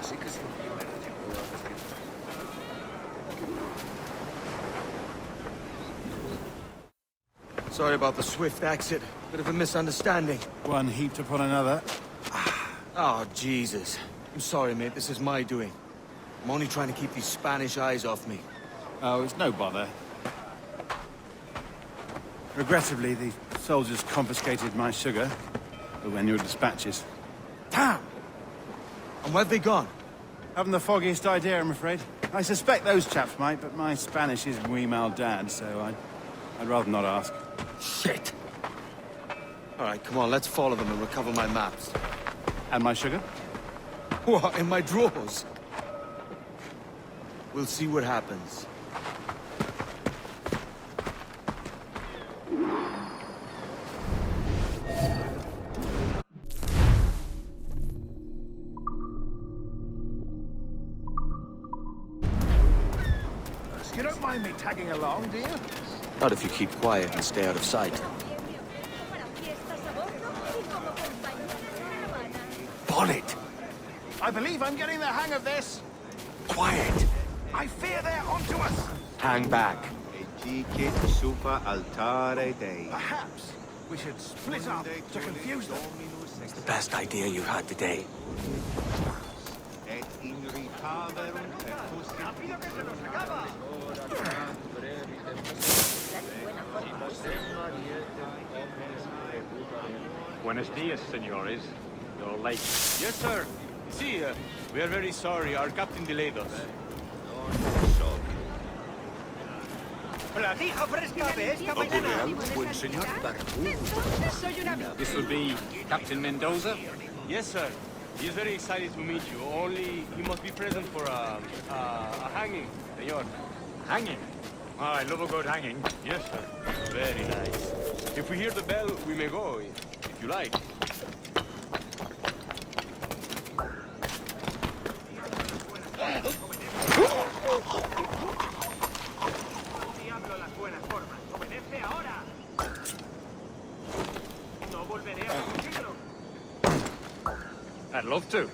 Así que sí. Sorry about the swift exit. Bit of a misunderstanding. One heaped upon another. Oh, Jesus. I'm sorry, mate. This is my doing. I'm only trying to keep these Spanish eyes off me. Oh, it's no bother. Regrettably, the soldiers confiscated my sugar when your dispatches. Damn! And where've they gone? Haven't the foggiest idea, I'm afraid. I suspect those chaps might, but my Spanish is muy mal dad, so I'd rather not ask. Shit! All right, come on, let's follow them and recover my maps. And my sugar? What, in my drawers? We'll see what happens. You don't mind me tagging along, do you? Not if you keep quiet and stay out of sight. Bonnet! I believe I'm getting the hang of this. Quiet! I fear they're onto us. Hang back. Perhaps we should split up to confuse them. It's the best idea you had today. Buenos dias, senores. You're late. Yes, sir. See, we are very sorry. Our captain delayed us. This would be Captain Mendoza? Yes, sir. He's very excited to meet you. Only he must be present for a hanging, senor. Hanging? Oh, I love a good hanging. Yes, sir. Very nice. If we hear the bell, we may go, if you like. I'd love to.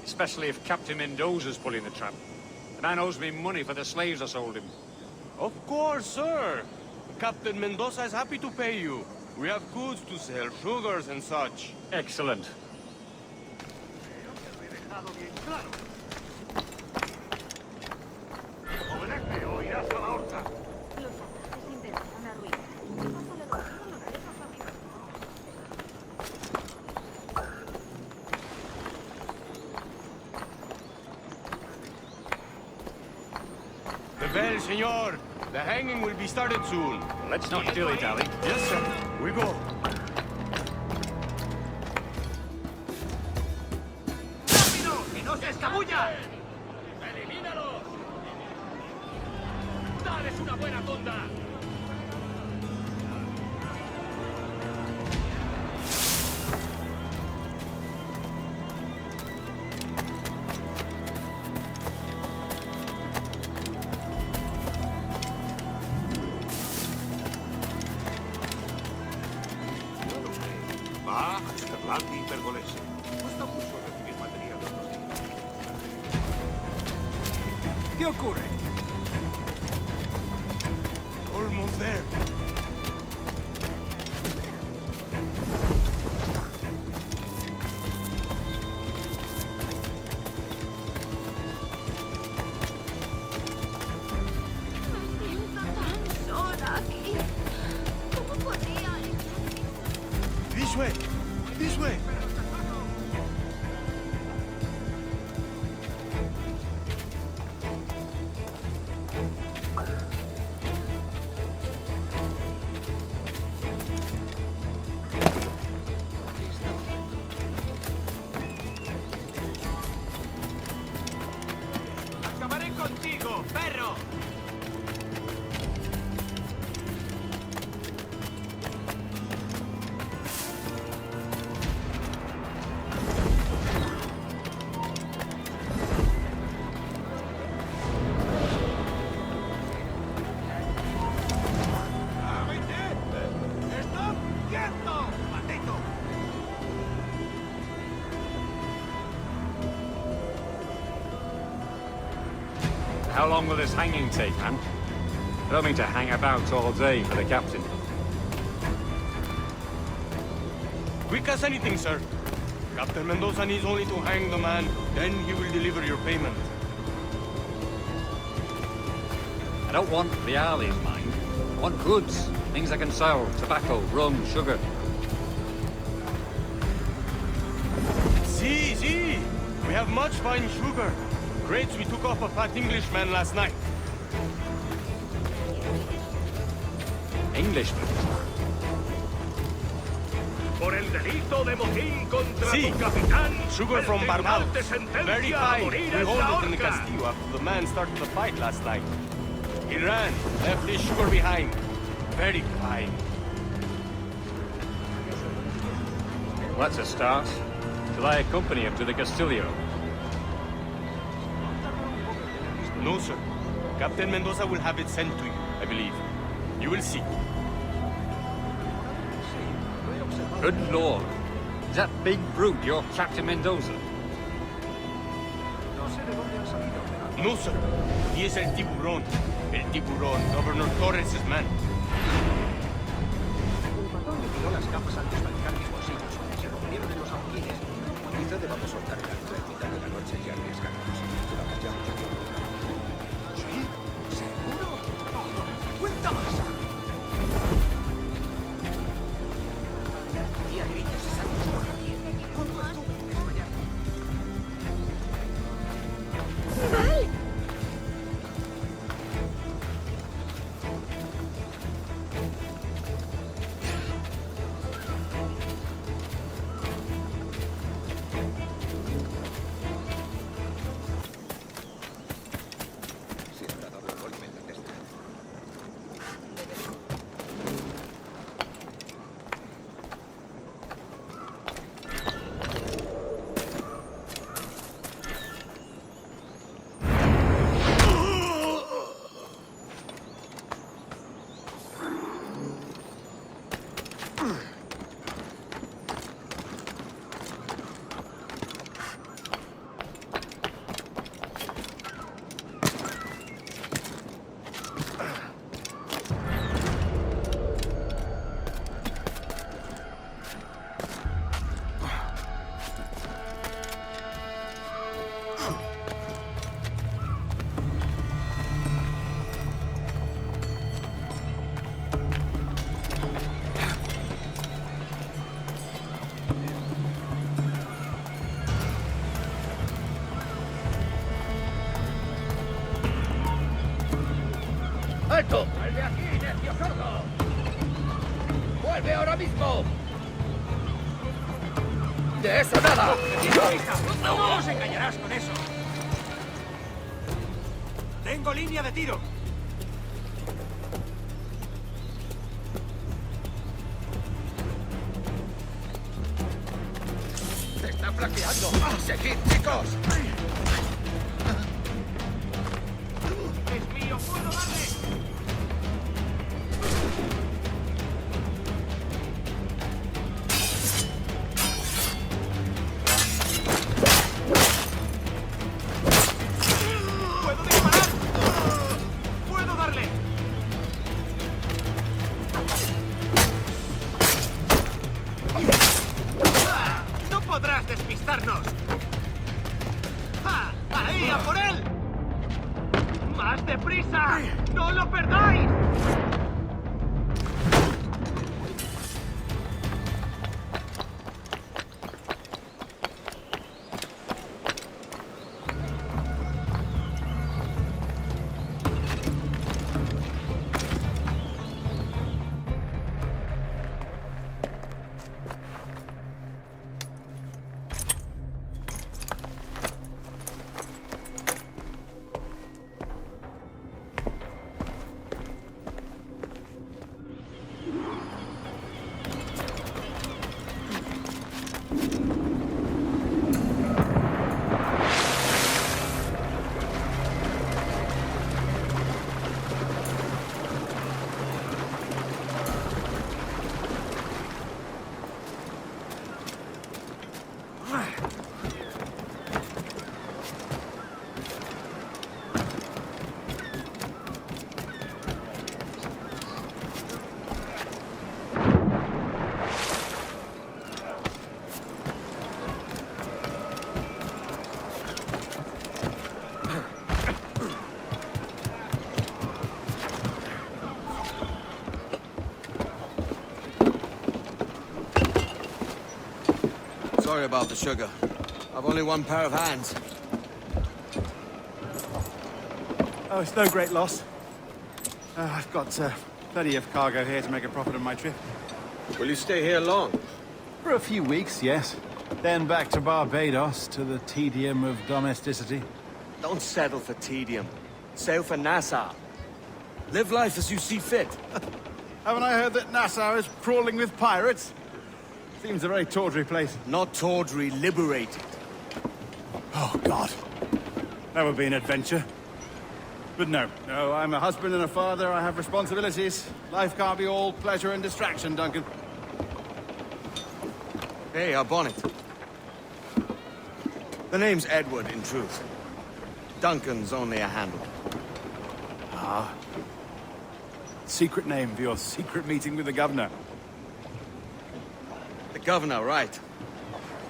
Especially if Captain Mendoza's pulling the trap. The man owes me money for the slaves I sold him. Of course, sir. Captain Mendoza is happy to pay you. We have goods to sell, sugars and such. Excellent. The bell, senor. The hanging will be started soon. Let's not dilly-dally. Yes, sir. We go. ¡Rápido! ¡Que no se escabulla! ¡Elimínalos! ¡Dales una buena tonda! ¿Qué ocurre? Almost there. This way. This way. ¡Acabaré contigo, perro! ¡Stop! ¡Quieto! ¡Maldito! How long will this hanging take, man? I don't mean to hang about all day for the captain. Quick as anything, sir. Captain Mendoza needs only to hang the man, then he will deliver your payment. I don't want reales, mind. I want goods. Things I can sell. Tobacco, rum, sugar. See. We have much fine sugar. Crates we took off a fat Englishman last night. Englishman? Por el delito de motín contra Sí. tu capitán. Sugar from el tribunal Barbados. te sentencia Very a fine. morir We en hold la it in the horca. Castillo after the man started the fight last night. He ran, left his sugar behind. Very fine. Well, that's a start. Shall I accompany him to the Castillo? No, sir. Captain Mendoza will have it sent to you, I believe. You will see. Good lord. Is that big brute your Captain Mendoza? No, sir. He is el tiburón. El tiburón, Governor Torres' man. El matón le tiró las gafas al desbancar mis bolsillos. Se rompieron en los agujeros. Quizá debamos soltar el ancho en mitad de la noche y arriesgarnos. Llevamos ya mucho tiempo. ¿Sí? ¿Seguro? ¡Cuenta más! Y a gritos y saltos por aquí. ¿Cuánto estuve desmayado? Si habrá dado el golpe de testa. ¡Alto! ¡Sal de aquí, necio sordo! ¡Vuelve ahora mismo! ¡De eso nada! ¡No nos engañarás con eso! ¡Tengo línea de tiro! ¡Se está flanqueando! ¡Seguid, chicos! ¡Es mío! ¡Puedo darle! ¡Puedo disparar! ¡Puedo darle! ¡No podrás despistarnos! ¡Ah! ¡Ahí, a por él! ¡Más deprisa! ¡No lo perdáis! Sorry about the sugar. I've only one pair of hands. Oh, it's no great loss. I've got plenty of cargo here to make a profit on my trip. Will you stay here long? For a few weeks, yes. Then back to Barbados, to the tedium of domesticity. Don't settle for tedium. Sail for Nassau. Live life as you see fit. Haven't I heard that Nassau is crawling with pirates? Seems a very tawdry place. Not tawdry, liberated. Oh, God. That would be an adventure. But no, I'm a husband and a father. I have responsibilities. Life can't be all pleasure and distraction, Duncan. Hey, our bonnet. The name's Edward, in truth. Duncan's only a handle. Ah. Secret name for your secret meeting with the governor. The governor, right.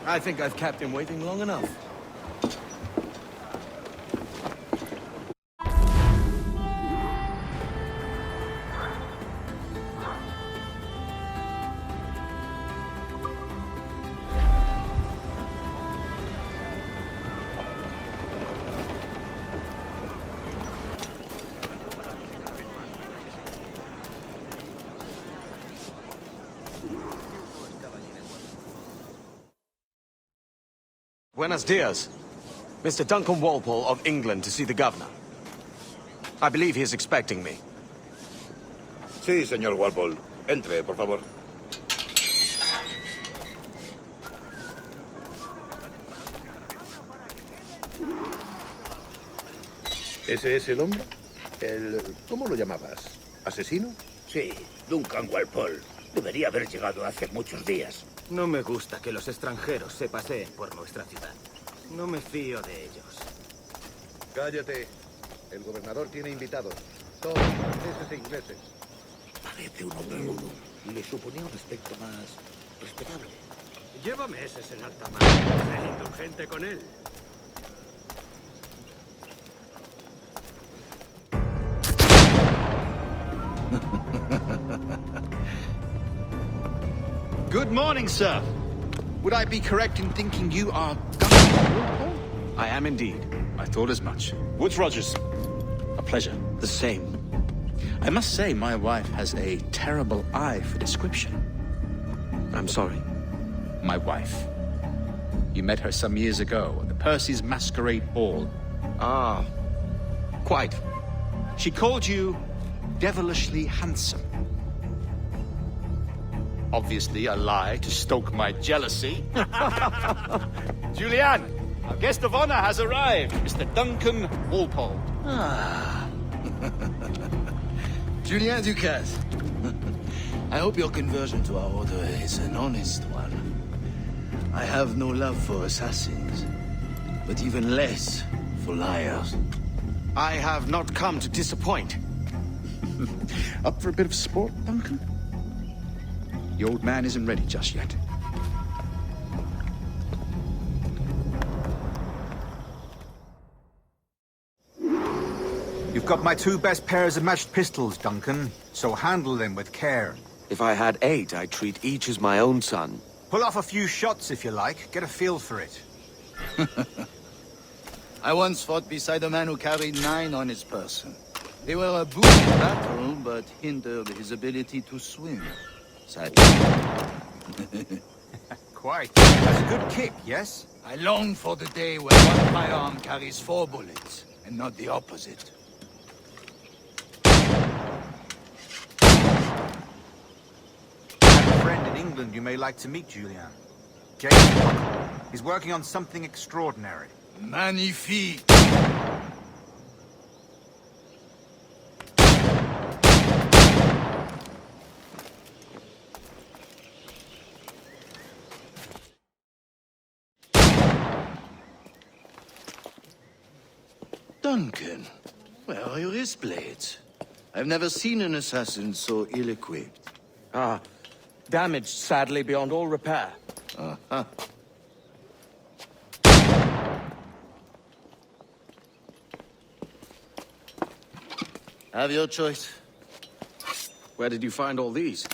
I think I've kept him waiting long enough. Buenos dias. Mr. Duncan Walpole of England to see the governor. I believe he is expecting me. Sí, señor Walpole. Entre, por favor. ¿Ese es el hombre? ¿Cómo lo llamabas? ¿Asesino? Sí, Duncan Walpole. Debería haber llegado hace muchos días. No me gusta que los extranjeros se paseen por nuestra ciudad. No me fío de ellos. Cállate. El gobernador tiene invitados. Todos franceses e ingleses. Parece un hombre rudo. Le suponía un aspecto más respetable. Lleva meses en alta mar. Sé indulgente con él. Good morning, sir. Would I be correct in thinking you are Duncan Walpole? I am indeed. I thought as much. Woods Rogers. A pleasure. The same. I must say, my wife has a terrible eye for description. I'm sorry. My wife. You met her some years ago at the Percy's Masquerade Ball. Ah, quite. She called you devilishly handsome. Obviously a lie to stoke my jealousy. Julianne, our guest of honor has arrived, Mr. Duncan Walpole. Ah. Julien Ducasse. I hope your conversion to our order is an honest one. I have no love for assassins, but even less for liars. I have not come to disappoint. Up for a bit of sport, Duncan? The old man isn't ready just yet. You've got my 2 best pairs of matched pistols, Duncan, so handle them with care. If I had 8, I'd treat each as my own son. Pull off a few shots if you like, get a feel for it. I once fought beside a man who carried 9 on his person. They were a boon in battle, but hindered his ability to swim. Sadly. Quite. That's a good kick, yes? I long for the day when one firearm carries 4 bullets, and not the opposite. I have a friend in England you may like to meet, Julian. James Puckle. He's working on something extraordinary. Magnifique! Duncan, where are your wrist blades? I've never seen an assassin so ill-equipped. Ah, damaged sadly beyond all repair. Uh-huh. Have your choice. Where did you find all these?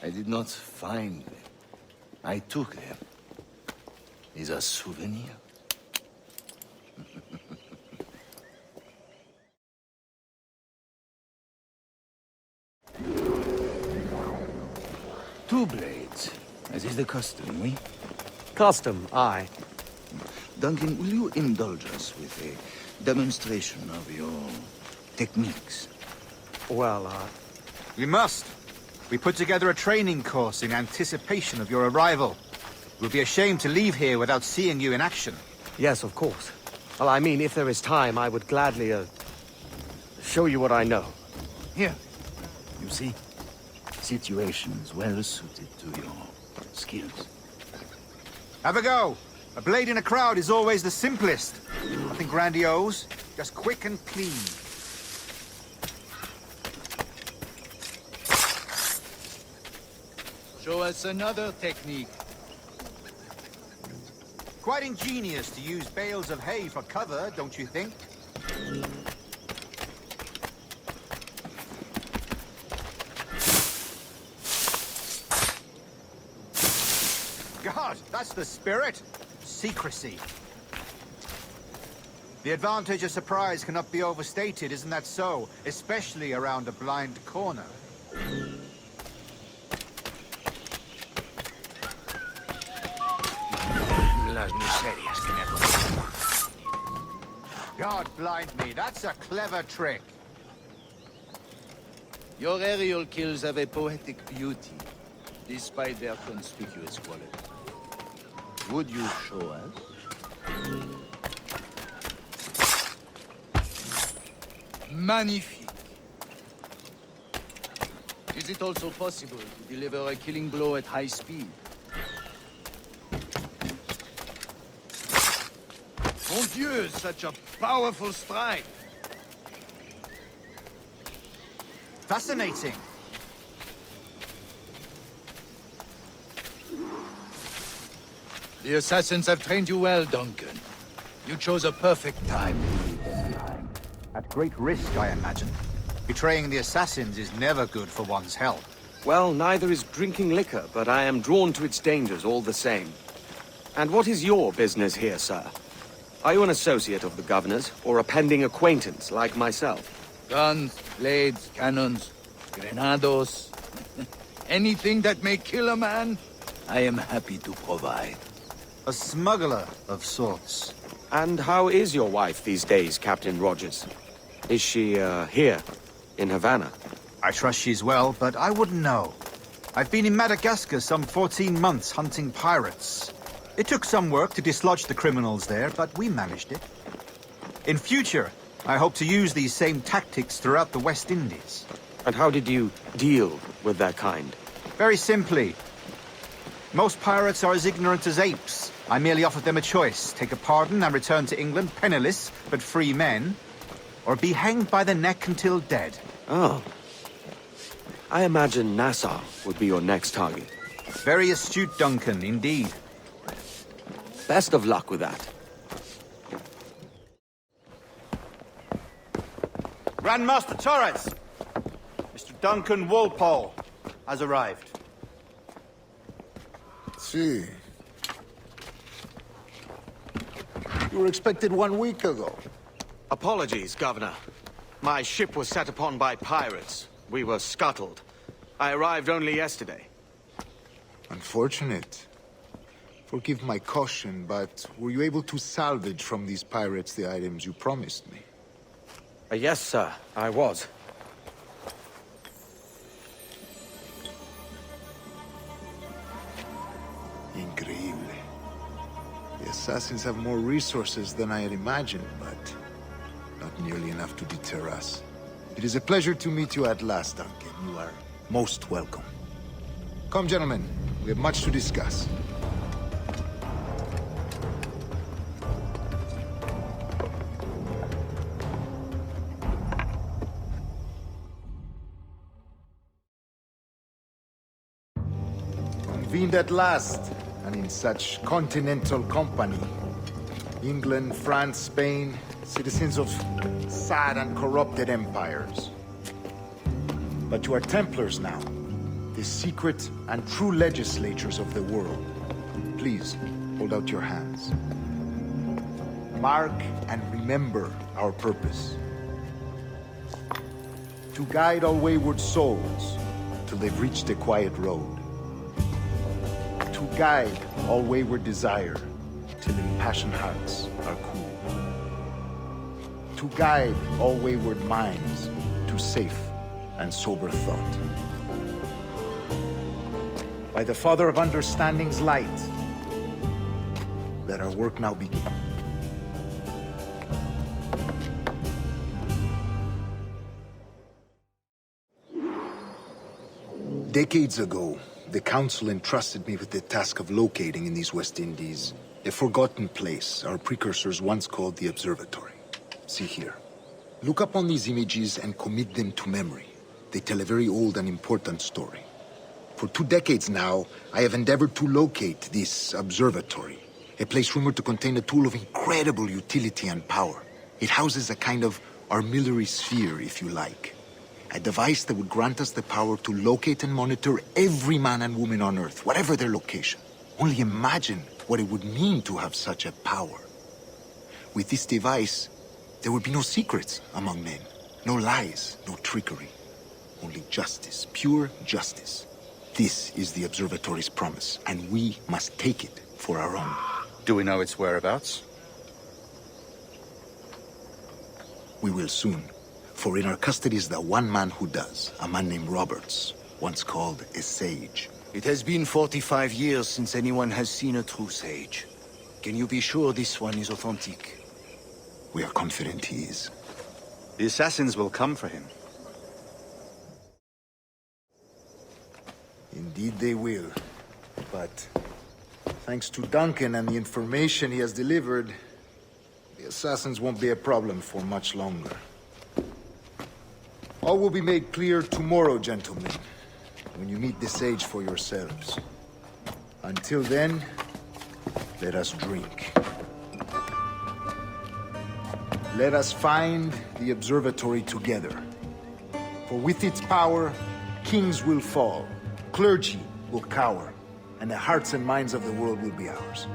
I did not find them. I took them. is a souvenir. Two blades, as is the custom, oui? Custom, aye. Duncan, will you indulge us with a demonstration of your techniques? Well, We must. We put together a training course in anticipation of your arrival. It would be a shame to leave here without seeing you in action. yes, of course. Well, I mean, if there is time, I would gladly, show you what I know. Here, you see, situations well suited to your skills. Have a go. A blade in a crowd is always the simplest. Nothing grandiose, just quick and clean. Show us another technique. Quite ingenious to use bales of hay for cover, don't you think? God, that's the spirit. Secrecy. The advantage of surprise cannot be overstated, isn't that so? Especially around a blind corner. Las miserias que me acompañan. God blind me, that's a clever trick. Your aerial kills have a poetic beauty, despite their conspicuous quality. Would you show us? Magnifique. Is it also possible to deliver a killing blow at high speed? Mon Dieu, such a powerful strike! Fascinating. The assassins have trained you well, Duncan. You chose a perfect time to leave them behind. At great risk, I imagine. Betraying the assassins is never good for one's health. Well, neither is drinking liquor, but I am drawn to its dangers all the same. And what is your business here, sir? Are you an associate of the governor's, or a pending acquaintance like myself? Guns, blades, cannons, grenados. Anything that may kill a man, I am happy to provide. A smuggler of sorts. And how is your wife these days, Captain Rogers? Is she, here, in Havana? I trust she's well, but I wouldn't know. I've been in Madagascar some 14 months hunting pirates. It took some work to dislodge the criminals there, but we managed it. In future, I hope to use these same tactics throughout the West Indies. And how did you deal with that kind? Very simply. Most pirates are as ignorant as apes. I merely offered them a choice. Take a pardon and return to England penniless, but free men. Or be hanged by the neck until dead. Oh. I imagine Nassau would be your next target. Very astute, Duncan, indeed. Best of luck with that. Grandmaster Torres! Mr. Duncan Walpole has arrived. See. You were expected 1 week ago. Apologies, Governor. My ship was set upon by pirates. We were scuttled. I arrived only yesterday. Unfortunate. Forgive my caution, but were you able to salvage from these pirates the items you promised me? Yes, sir, I was. Increíble. The assassins have more resources than I had imagined, but not nearly enough to deter us. It is a pleasure to meet you at last, Duncan. You are most welcome. Come, gentlemen. We have much to discuss. Convened at last, and in such continental company. England, France, Spain, citizens of sad and corrupted empires. But you are Templars now, the secret and true legislators of the world. Please, hold out your hands. Mark and remember our purpose. To guide all wayward souls till they've reached a quiet road. To guide all wayward desire till impassioned hearts are cool. To guide all wayward minds to safe and sober thought. By the Father of Understanding's light, let our work now begin. Decades ago, the Council entrusted me with the task of locating in these West Indies a forgotten place our precursors once called the Observatory. See here. Look up on these images and commit them to memory. They tell a very old and important story. For 2 decades now, I have endeavored to locate this observatory, a place rumored to contain a tool of incredible utility and power. It houses a kind of armillary sphere, if you like. A device that would grant us the power to locate and monitor every man and woman on Earth, whatever their location. Only imagine what it would mean to have such a power. With this device, there would be no secrets among men, no lies, no trickery. Only justice, pure justice. This is the Observatory's promise, and we must take it for our own. Do we know its whereabouts? We will soon. For in our custody is the one man who does, a man named Roberts, once called a sage. It has been 45 years since anyone has seen a true sage. Can you be sure this one is authentic? We are confident he is. The assassins will come for him. Indeed they will. But thanks to Duncan and the information he has delivered, the assassins won't be a problem for much longer. All will be made clear tomorrow, gentlemen, when you meet the sage for yourselves. Until then, let us drink. Let us find the observatory together. For with its power, kings will fall, clergy will cower, and the hearts and minds of the world will be ours.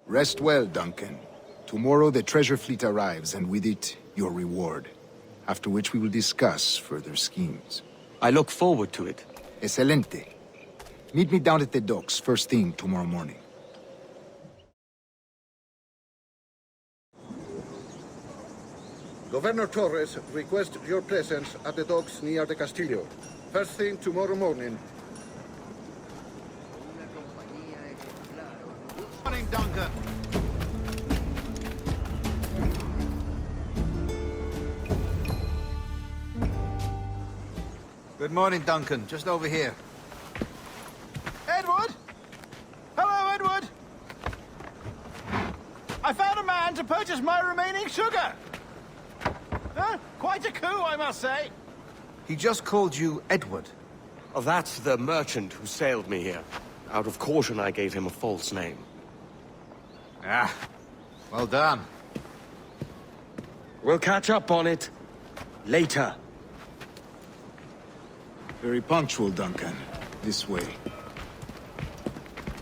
Rest well, Duncan. Tomorrow the treasure fleet arrives, and with it, your reward. After which we will discuss further schemes. I look forward to it. Excelente. Meet me down at the docks first thing tomorrow morning. Governor Torres requests your presence at the docks near the Castillo. First thing tomorrow morning. Morning, Duncan. Good morning, Duncan. Just over here. Edward? Hello, Edward. I found a man to purchase my remaining sugar. Quite a coup, I must say. He just called you Edward. Oh, that's the merchant who sailed me here. Out of caution, I gave him a false name. Ah, well done. We'll catch up on it later. Very punctual, Duncan. This way.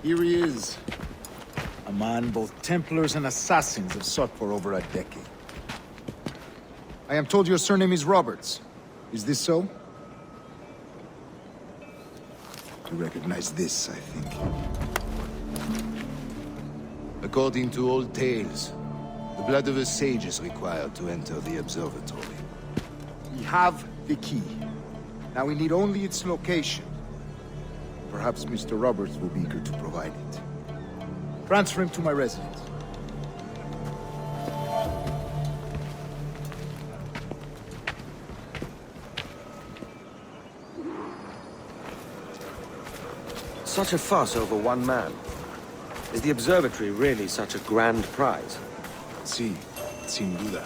Here he is. A man both Templars and Assassins have sought for over a decade. I am told your surname is Roberts. Is this so? You recognize this, I think. According to old tales, the blood of a sage is required to enter the observatory. We have the key. Now we need only its location. Perhaps Mr. Roberts will be eager to provide it. Transfer him to my residence. Such a fuss over one man. Is the observatory really such a grand prize? Sí, sin duda.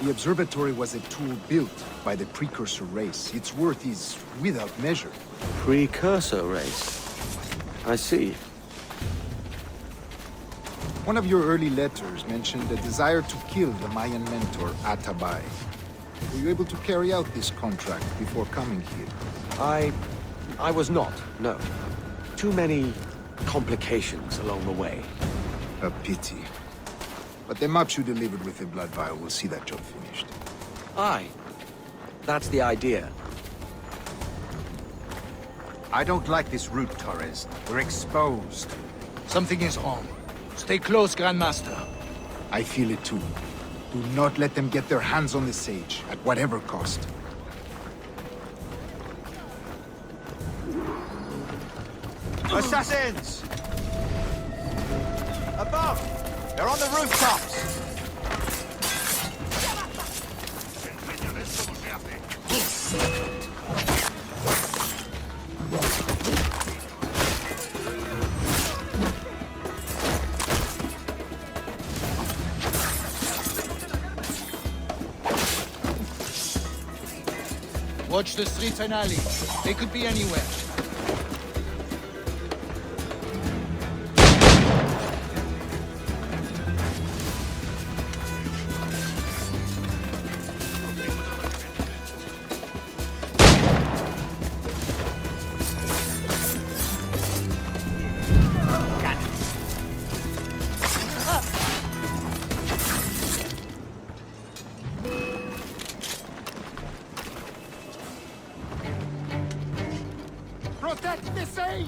The observatory was a tool built by the precursor race. Its worth is without measure. Precursor race? I see. One of your early letters mentioned a desire to kill the Mayan mentor, Atabay. Were you able to carry out this contract before coming here? I was not, no. Too many complications along the way. A pity. But the maps you delivered with the blood vial will see that job finished. Aye. That's the idea. I don't like this route, Torres. We're exposed. Something is wrong. Stay close, Grandmaster. I feel it too. Do not let them get their hands on the sage, at whatever cost. Assassins! Above! They're on the rooftops! Watch the streets and alleys. They could be anywhere. Protect the sage!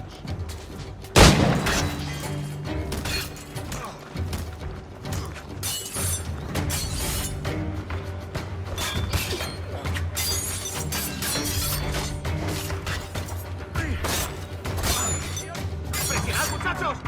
¡Presionad, muchachos!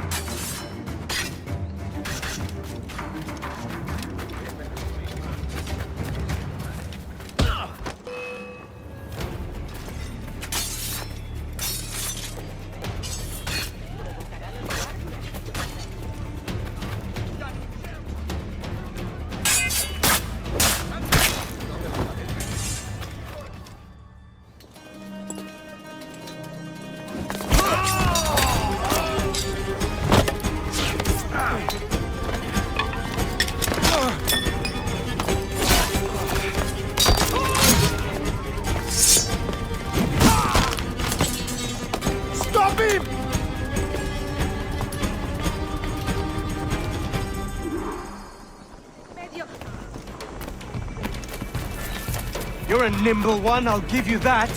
Stop him! You're a nimble one, I'll give you that.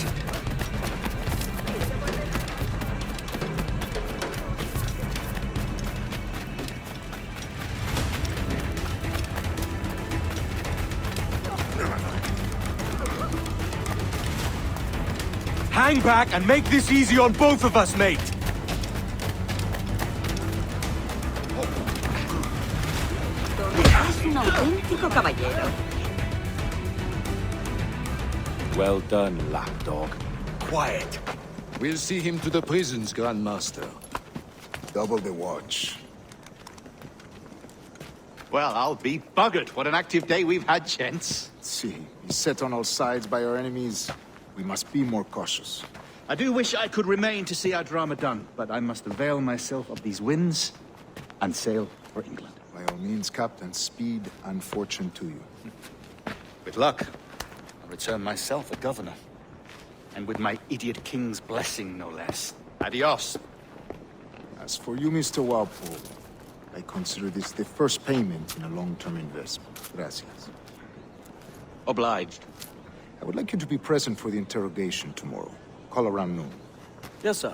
Hang back and make this easy on both of us, mate. Es un auténtico caballero. Well done, lapdog. Quiet. We'll see him to the prisons, Grandmaster. Double the watch. Well, I'll be buggered. What an active day we've had, gents. See, he's set on all sides by our enemies. We must be more cautious. I do wish I could remain to see our drama done, but I must avail myself of these winds and sail for England. By all means, Captain, speed and fortune to you. With luck, I'll return myself a governor. And with my idiot king's blessing, no less. Adios. As for you, Mr. Walpole, I consider this the first payment in a long-term investment. Gracias. Obliged. I would like you to be present for the interrogation tomorrow. Call around noon. Yes, sir.